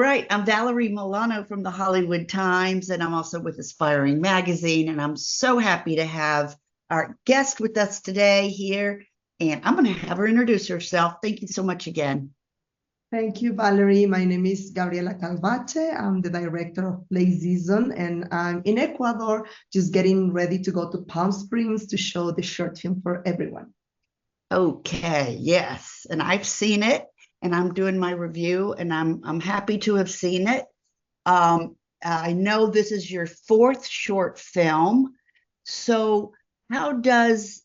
Right. I'm Valerie Milano from the Hollywood Times, and I'm also with Aspiring Magazine. And I'm so happy to have our guest with us today here. And I'm going to have her introduce herself. Thank you so much again. Thank you, Valerie. My name is Gabriela Calvache. I'm the director of Play Season, and I'm in Ecuador, just getting ready to go to Palm Springs to show the short film for everyone. Okay. Yes. And I've seen it, and I'm doing my review, and I'm happy to have seen it. I know this is your fourth short film. So, how does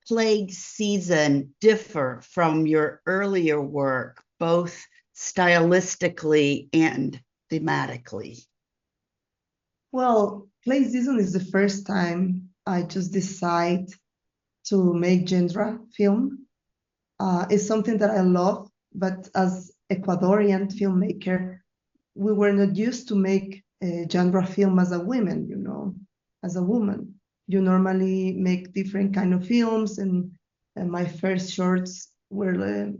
Plague Season differ from your earlier work, both stylistically and thematically? Well, Play Season is the first time I just decide to make genre film. It's something that I love, but as Ecuadorian filmmaker, we were not used to make a genre film as a woman, as a woman. You normally make different kind of films, and my first shorts were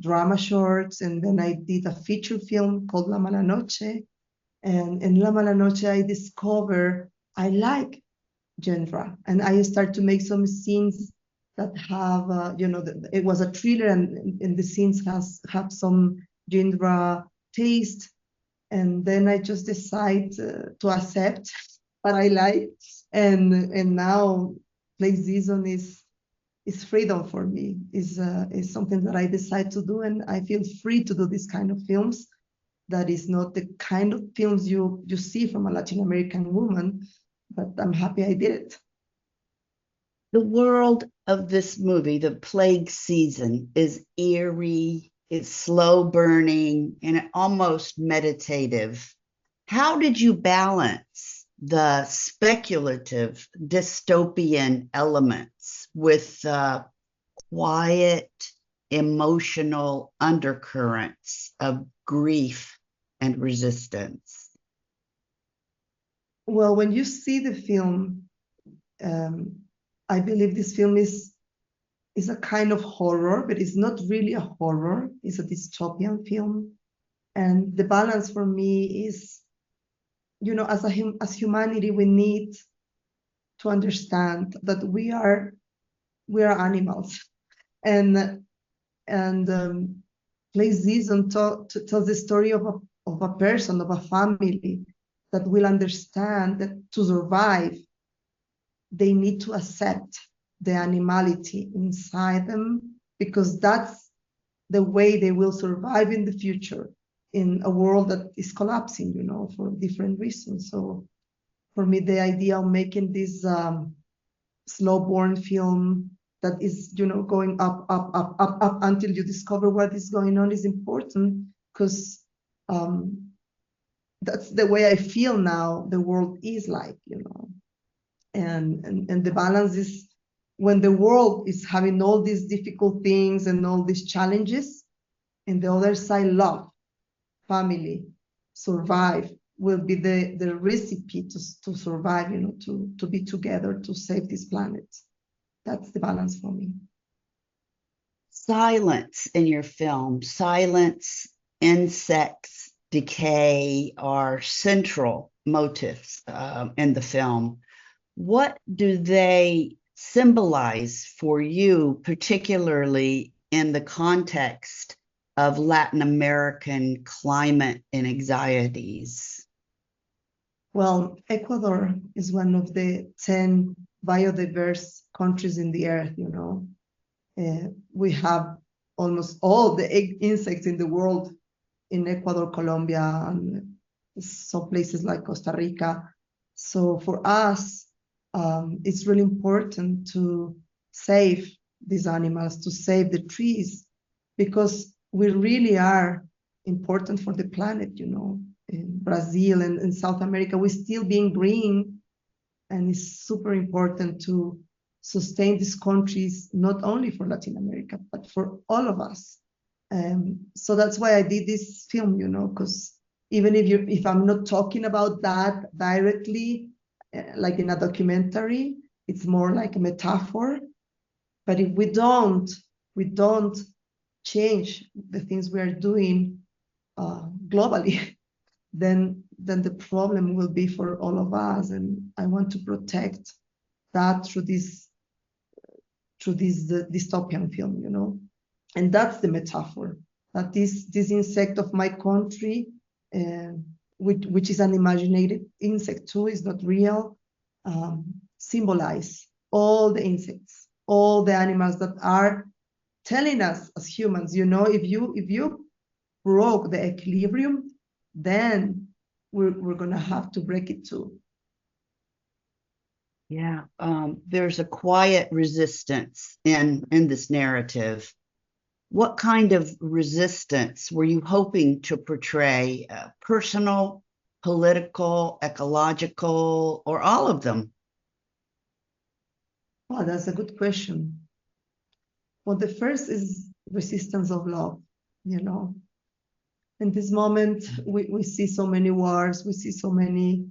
drama shorts, and then I did a feature film called La Mala Noche. And in La Mala Noche, I discovered I like genre, and I start to make some scenes that have, it was a thriller, and the scenes have some genre taste, and then I just decide to accept what I like, and now Play Season is freedom for me. Is something that I decide to do, and I feel free to do this kind of films. That is not the kind of films you see from a Latin American woman, but I'm happy I did it. The world of this movie, The Plague Season, is eerie, it's slow burning, and almost meditative. How did you balance the speculative dystopian elements with quiet emotional undercurrents of grief and resistance? Well, when you see the film, I believe this film is a kind of horror, but it's not really a horror. It's a dystopian film, and the balance for me is, as humanity, we need to understand that we are animals, and Play Season tells the story of a person, of a family that will understand that to survive, they need to accept the animality inside them, because that's the way they will survive in the future in a world that is collapsing, for different reasons. So for me, the idea of making this slow-born film that is, going up until you discover what is going on is important, because that's the way I feel now the world is like, and the balance is when the world is having all these difficult things and all these challenges, and the other side, love, family, survive, will be the recipe to survive, to be together, to save this planet. That's the balance for me. Silence in your film, silence, insects, decay are central motifs in the film. What do they symbolize for you, particularly in the context of Latin American climate and anxieties? Well, Ecuador is one of the 10 biodiverse countries in the earth, we have almost all the insects in the world in Ecuador, Colombia, and some places like Costa Rica. So for us, it's really important to save these animals, to save the trees, because we really are important for the planet, in Brazil and in South America, we're still being green, and it's super important to sustain these countries, not only for Latin America, but for all of us. So that's why I did this film, because even if I'm not talking about that directly, like in a documentary, it's more like a metaphor. But if we don't change the things we are doing globally, then the problem will be for all of us. And I want to protect that through this dystopian film, you know. And that's the metaphor, that this insect of my country, which is an imaginated insect too, is not real, symbolize all the insects, all the animals that are telling us as humans, you know, if you broke the equilibrium, then we're gonna have to break it too. Yeah, there's a quiet resistance in this narrative. What kind of resistance were you hoping to portray? Personal, political, ecological, or all of them? Well, that's a good question. Well, the first is resistance of love, you know. In this moment, we see so many wars, we see so many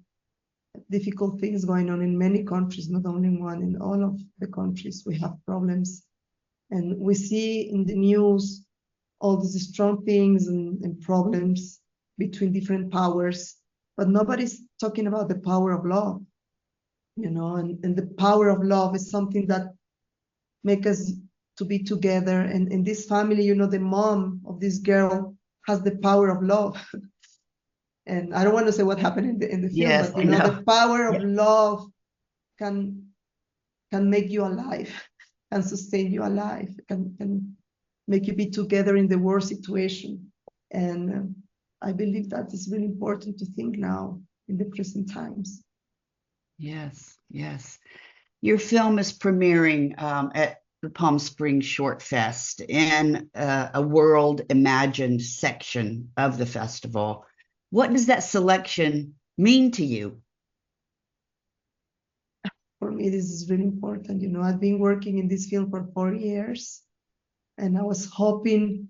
difficult things going on in many countries, not only one, in all of the countries we have problems. And we see in the news all these strong things and problems between different powers, but nobody's talking about the power of love, you know, and the power of love is something that makes us to be together. And in this family, you know, the mom of this girl has the power of love. And I don't want to say what happened in the film, Yes, but I you know, know. the power of Yeah. love can make you alive, can sustain you alive, can make you be together in the worst situation. And I believe that is really important to think now in the present times. Yes, yes. Your film is premiering at the Palm Springs Short Fest in a World Imagined section of the festival. What does that selection mean to you? For me, this is really important. You know, I've been working in this film for 4 years, and I was hoping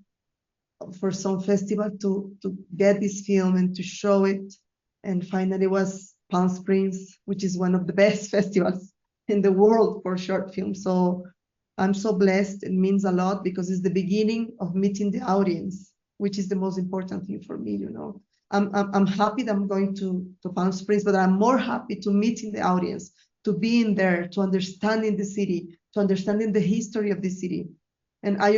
for some festival to get this film and to show it. And finally was Palm Springs, which is one of the best festivals in the world for short films. So I'm so blessed. It means a lot because it's the beginning of meeting the audience, which is the most important thing for me, you know. I'm happy that I'm going to Palm Springs, but I'm more happy to meet in the audience, to be in there, to understanding the city, to understanding the history of the city. And I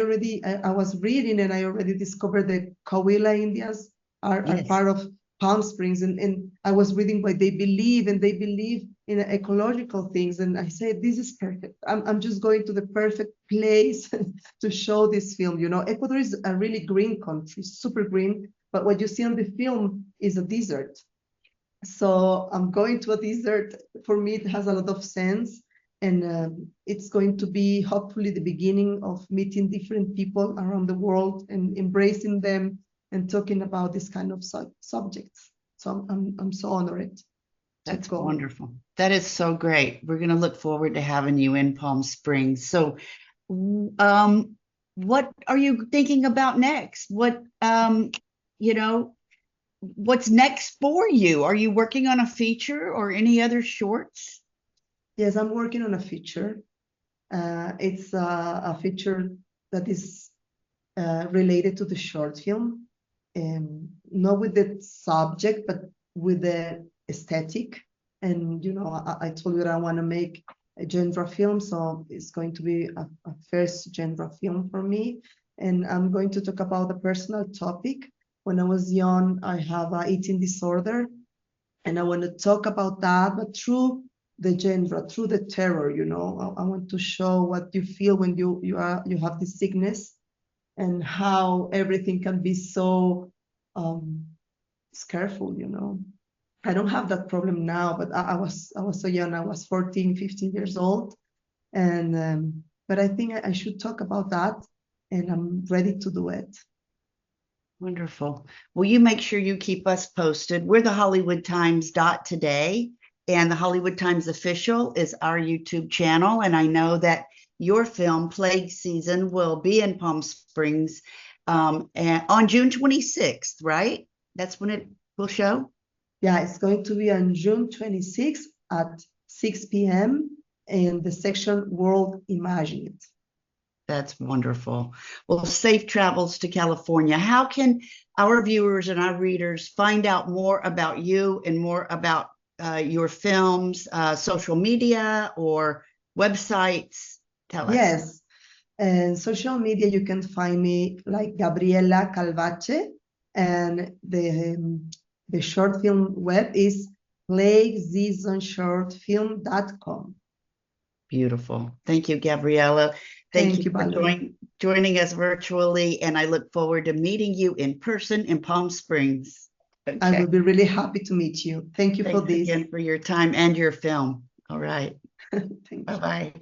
was reading and I already discovered the Coahuila Indians are Yes, part of Palm Springs. And I was reading what they believe, and they believe in ecological things. And I said, this is perfect. I'm just going to the perfect place to show this film. You know, Ecuador is a really green country, super green. But what you see on the film is a desert. So I'm going to a desert. For me, it has a lot of sense. And it's going to be hopefully the beginning of meeting different people around the world and embracing them and talking about this kind of subjects. So I'm so honored to that's go. wonderful. That is so great. We're going to look forward to having you in Palm Springs. So, what are you thinking about next? You know, what's next for you? Are you working on a feature or any other shorts? Yes, I'm working on a feature. It's a feature that is related to the short film, not with the subject, but with the aesthetic. And you know, I told you that I want to make a genre film, so it's going to be a first genre film for me. And I'm going to talk about a personal topic. When I was young, I have an eating disorder, and I want to talk about that, but through the genre, through the terror. You know, I want to show what you feel when you have this sickness, and how everything can be so scareful, you know. I don't have that problem now, but I was so young. I was 14, 15 years old. And but I think I should talk about that, and I'm ready to do it. Wonderful. Well, you make sure you keep us posted. We're the Hollywood Times today, and the Hollywood Times Official is our YouTube channel. And I know that your film, Plague Season, will be in Palm Springs and on June 26th, right? That's when it will show? Yeah, it's going to be on June 26th at 6 p.m. in the section World Imagined. That's wonderful. Well, safe travels to California. How can our viewers and our readers find out more about you and more about your films, social media or websites? Tell us. Yes, and social media, you can find me like Gabriela Calvache, and the short film web is lakeseasonshortfilm.com. Beautiful. Thank you, Gabriela. Thank Thank you you, for Valerie. joining us virtually, and I look forward to meeting you in person in Palm Springs. I Okay. will be really happy to meet you. Thank you for Thanks this. again for your time and your film. All right. Thank you. Bye-bye.